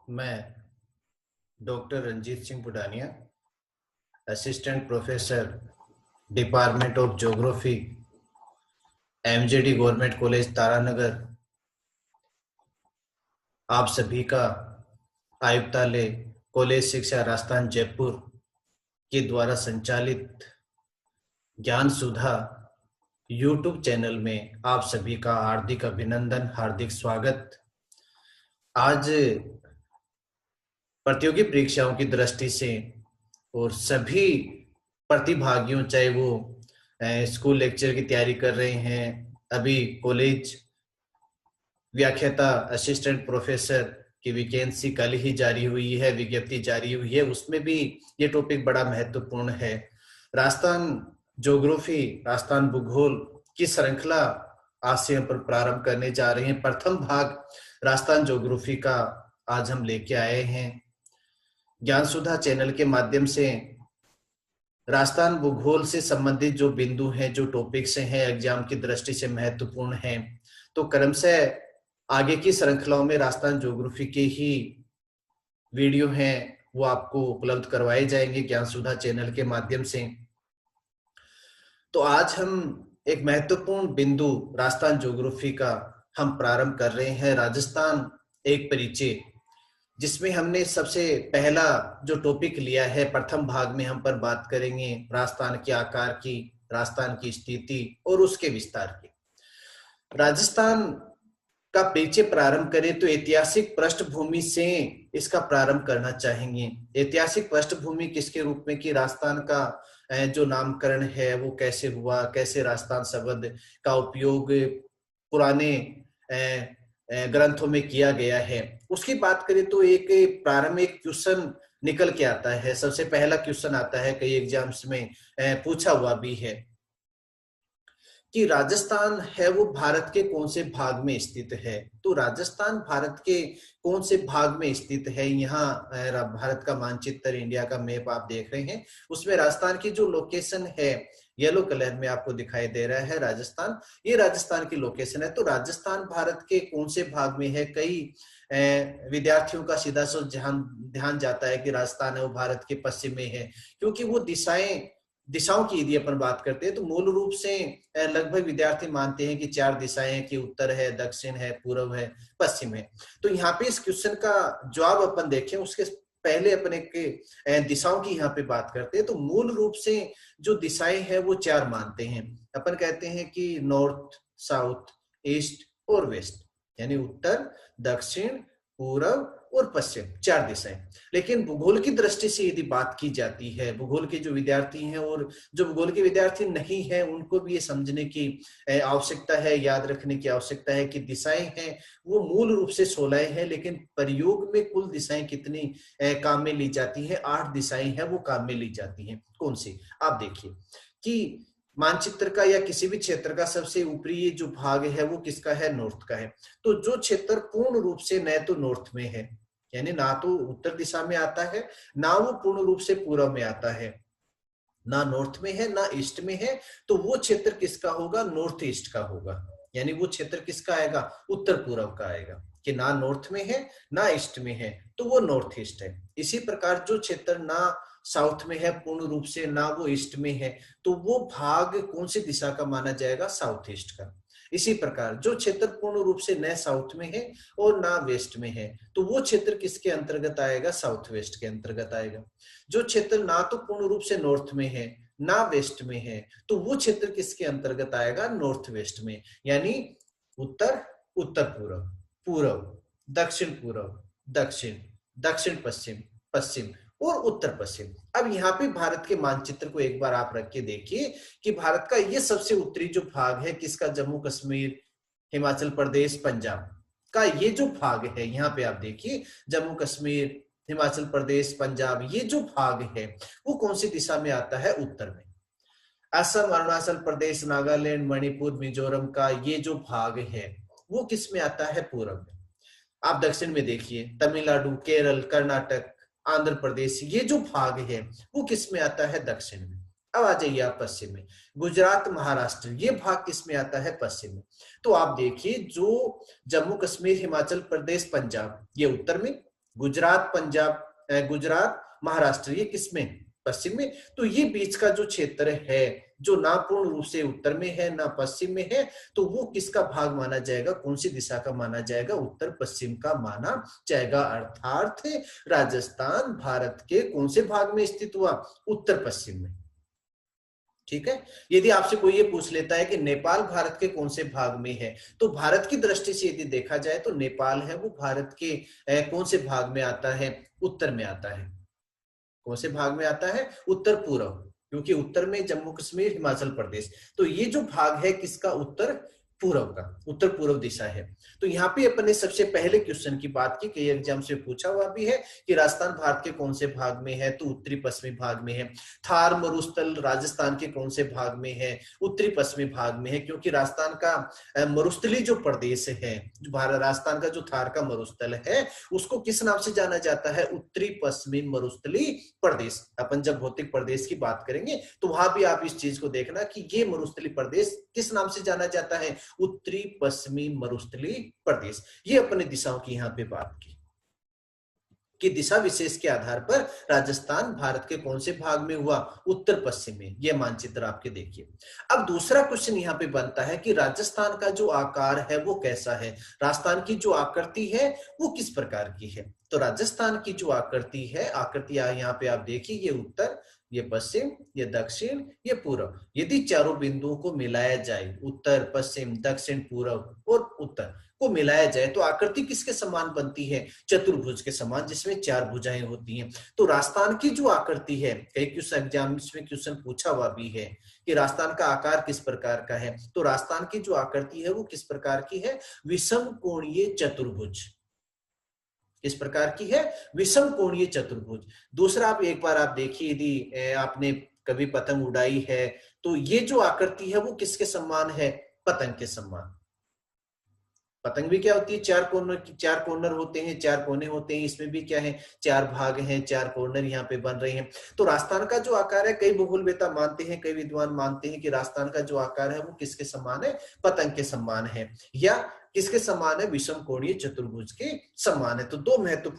मैं doctor Ranjeet Singh Budania, assistant professor department of geography, MJD government college Taranagar, आप सभी का आयुक्तालय कॉलेज शिक्षा राजस्थान जयपुर के द्वारा संचालित ज्ञान सुधा यूट्यूब चैनल में आप सभी का हार्दिक अभिनंदन, हार्दिक स्वागत। आज प्रतियोगी परीक्षाओं की दृष्टि से और सभी प्रतिभागियों, चाहे वो स्कूल लेक्चर की तैयारी कर रहे हैं, अभी कॉलेज व्याख्याता असिस्टेंट प्रोफेसर की वैकेंसी कल ही जारी हुई है, विज्ञप्ति जारी हुई है, उसमें भी ये टॉपिक बड़ा महत्वपूर्ण है। राजस्थान ज्योग्राफी, राजस्थान भूगोल की श्रृंखला आज से हम पर प्रारंभ करने जा रहे हैं। प्रथम भाग राजस्थान ज्योग्राफी का आज हम लेके आए हैं। ज्ञान सुधा चैनल के माध्यम से राजस्थान भूगोल से संबंधित जो बिंदु हैं, जो टॉपिक्स हैं, एग्जाम की दृष्टि से महत्वपूर्ण हैं, तो क्रमशः आगे की श्रृंखलाओं में राजस्थान ज्योग्राफी के ही वीडियो हैं वो आपको उपलब्ध करवाए जाएंगे ज्ञान सुधा चैनल के माध्यम से। तो आज हम एक महत्वपूर्ण बिंदु राजस्थान ज्योग्राफी का हम प्रारंभ कर रहे हैं, राजस्थान एक परिचय, जिसमें हमने सबसे पहला जो टॉपिक लिया है, प्रथम भाग में हम पर बात करेंगे राजस्थान के आकार की, राजस्थान की स्थिति और उसके विस्तार की। राजस्थान का परिचय प्रारंभ करें तो ऐतिहासिक पृष्ठभूमि से इसका प्रारंभ करना चाहेंगे। ऐतिहासिक पृष्ठभूमि किसके रूप में कि राजस्थान का जो नामकरण है वो कैसे हुआ, कैसे राजस्थान शब्द का उपयोग पुराने ग्रंथों में किया गया है, उसकी बात करें तो एक प्रारंभिक क्वेश्चन निकल के आता है। सबसे पहला क्वेश्चन आता है, कई एग्जाम्स में पूछा हुआ भी है कि राजस्थान है वो भारत के कौन से भाग में स्थित है। तो राजस्थान भारत के कौन से भाग में स्थित है, यहाँ भारत का मानचित्र, इंडिया का मैप आप देख रहे हैं, उसमें राजस्थान की जो लोकेशन है येलो कलर में आपको दिखाई दे रहा है राजस्थान, ये राजस्थान की लोकेशन है। तो राजस्थान भारत के कौन से भाग में है, कई विद्यार्थियों का सीधा सा ध्यान जाता है कि राजस्थान है वो भारत के पश्चिम में है, क्योंकि वो दिशाओं की यदि अपन बात करते हैं तो मूल रूप से लगभग विद्यार्थी मानते हैं कि चार दिशाएं, कि उत्तर है, दक्षिण है, पूर्व है, पश्चिम है। तो यहाँ पे इस क्वेश्चन का जवाब अपन देखें उसके पहले अपन एक दिशाओं की यहाँ पे बात करते हैं। तो मूल रूप से जो दिशाएं हैं वो चार मानते हैं। अपन कहते हैं कि नॉर्थ, साउथ, ईस्ट और वेस्ट, यानी उत्तर, दक्षिण, पूर्व और पश्चिम, चार दिशाएं। लेकिन भूगोल की दृष्टि से यदि बात की जाती है, भूगोल के जो विद्यार्थी हैं और जो भूगोल के विद्यार्थी नहीं हैं, उनको भी ये समझने की आवश्यकता है, याद रखने की आवश्यकता है कि दिशाएं हैं वो मूल रूप से 16 हैं, लेकिन प्रयोग में कुल दिशाएं कितनी काम में ली जाती है, 8 दिशाएं हैं वो काम में ली जाती हैं। कौन सी, आप देखिए कि मानचित्र का या किसी भी क्षेत्र का सबसे ऊपरी जो भाग है वो किसका है, नॉर्थ का है। तो जो क्षेत्र पूर्ण रूप से न तो नॉर्थ में है, यानी ना तो उत्तर दिशा में आता है, ना वो पूर्ण रूप से पूर्व में आता है, ना नॉर्थ में है ना ईस्ट में है, तो वो क्षेत्र किसका होगा, नॉर्थ ईस्ट का होगा। यानी वो क्षेत्र किसका आएगा, उत्तर पूर्व का आएगा, कि ना नॉर्थ में है ना ईस्ट में है तो वो नॉर्थ ईस्ट है। इसी प्रकार जो क्षेत्र ना साउथ में है पूर्ण रूप से, ना वो ईस्ट में है, तो वो भाग कौन सी दिशा का माना जाएगा, साउथ ईस्ट का। इसी प्रकार जो क्षेत्र पूर्ण रूप से न साउथ में है और ना वेस्ट में है, तो वो क्षेत्र किसके अंतर्गत आएगा, साउथ वेस्ट के अंतर्गत आएगा। जो क्षेत्र ना तो पूर्ण रूप से नॉर्थ में है ना वेस्ट में है, तो वो क्षेत्र किसके अंतर्गत आएगा, नॉर्थ वेस्ट में, यानी उत्तर, उत्तर पूर्व, पूर्व, दक्षिण पूर्व, दक्षिण, दक्षिण पश्चिम, पश्चिम और उत्तर पश्चिम। अब यहाँ पे भारत के मानचित्र को एक बार आप रख के देखिए कि भारत का ये सबसे उत्तरी जो भाग है किसका, जम्मू कश्मीर, हिमाचल प्रदेश, पंजाब का ये जो भाग है, यहाँ पे आप देखिए जम्मू कश्मीर, हिमाचल प्रदेश, पंजाब, ये जो भाग है वो कौन सी दिशा में आता है, उत्तर में। असम, अरुणाचल प्रदेश, नागालैंड, मणिपुर, मिजोरम का ये जो भाग है वो किस में आता है, पूर्व में। आप दक्षिण में देखिए तमिलनाडु, केरल, कर्नाटक, आंध्र प्रदेश, ये जो भाग है वो किस में आता है, दक्षिण में। अब आ जाइए आप पश्चिम में, गुजरात, महाराष्ट्र, ये भाग किस में आता है, पश्चिम में। तो आप देखिए जो जम्मू कश्मीर, हिमाचल प्रदेश, पंजाब, ये उत्तर में, गुजरात, पंजाब, गुजरात, महाराष्ट्र, ये किसमें? पश्चिम में। तो ये बीच का जो क्षेत्र है, जो ना पूर्ण रूप से उत्तर में है ना पश्चिम में है, तो वो किसका भाग माना जाएगा? कौन सी दिशा का माना जाएगा? उत्तर पश्चिम का माना जाएगा। अर्थात राजस्थान भारत के कौन से भाग में स्थित हुआ? उत्तर पश्चिम में। ठीक है। यदि आपसे कोई ये पूछ लेता है कि नेपाल भारत के कौन से भाग में है, तो भारत की दृष्टि से यदि देखा जाए तो नेपाल है वो भारत के कौन से भाग में आता है? उत्तर में आता है। कौन से भाग में आता है? उत्तर पूर्व, क्योंकि उत्तर में जम्मू कश्मीर, हिमाचल प्रदेश, तो ये जो भाग है किसका? उत्तर पूर्व का, उत्तर पूर्व दिशा है। तो यहाँ पे अपन ने सबसे पहले क्वेश्चन की बात की, कई एग्जाम से पूछा हुआ भी है कि राजस्थान भारत के कौन से भाग में है, तो उत्तरी पश्चिमी भाग में है। थार मरुस्थल राजस्थान के कौन से भाग में है? उत्तरी पश्चिमी भाग में है, क्योंकि राजस्थान का मरुस्थली जो प्रदेश है, जो भारत राजस्थान का जो थार का मरुस्थल है, उसको किस नाम से जाना जाता है? उत्तरी पश्चिमी मरुस्थली प्रदेश। अपन जब भौतिक प्रदेश की बात करेंगे तो वहां भी आप इस चीज को देखना कि ये मरुस्थली प्रदेश किस नाम से जाना जाता है? उत्तरी पश्चिमी मरुस्थली प्रदेश। ये अपने दिशाओं की यहां पे बात की कि दिशा विशेष के आधार पर राजस्थान भारत के कौन से भाग में हुआ? उत्तर पश्चिम में। यह मानचित्र आपके देखिए। अब दूसरा क्वेश्चन यहाँ पे बनता है कि राजस्थान का जो आकार है वो कैसा है? राजस्थान की जो आकृति है वो किस प्रकार की है? तो राजस्थान की जो आकृति है, आकृति यहाँ पे आप देखिए, ये उत्तर, ये पश्चिम, ये दक्षिण, ये पूर्व। यदि चारों बिंदुओं को मिलाया जाए, उत्तर, पश्चिम, दक्षिण, पूर्व और उत्तर को मिलाया जाए, तो आकृति किसके समान बनती है? चतुर्भुज के समान, जिसमें 4 भुजाएं होती हैं। तो राजस्थान की जो आकृति है, कई क्वेश्चन एग्जाम में क्वेश्चन पूछा हुआ भी है कि राजस्थान का आकार किस प्रकार का है, तो राजस्थान की जो आकृति है वो किस प्रकार की है? विषम कोणीय चतुर्भुज। किस प्रकार की है? विषम कोणीय चतुर्भुज। दूसरा, आप एक बार आप देखिए, यदि आपने कभी पतंग उड़ाई है, तो ये जो आकृति है वो किसके समान है? पतंग के समान। पतंग भी क्या होती है? 4 कॉर्नर होते हैं, 4 कोने होते हैं। इसमें भी क्या है? 4 भाग हैं, 4 कॉर्नर यहाँ पे बन रहे हैं। तो राजस्थान का जो आकार है, कई भूगोलवेत्ता मानते हैं, कई विद्वान मानते हैं कि राजस्थान का जो आकार है वो किसके समान है? पतंग के समान है। या किसके समान है? विषम कोणीय चतुर्भुज के समान है। तो दो महत्वपूर्ण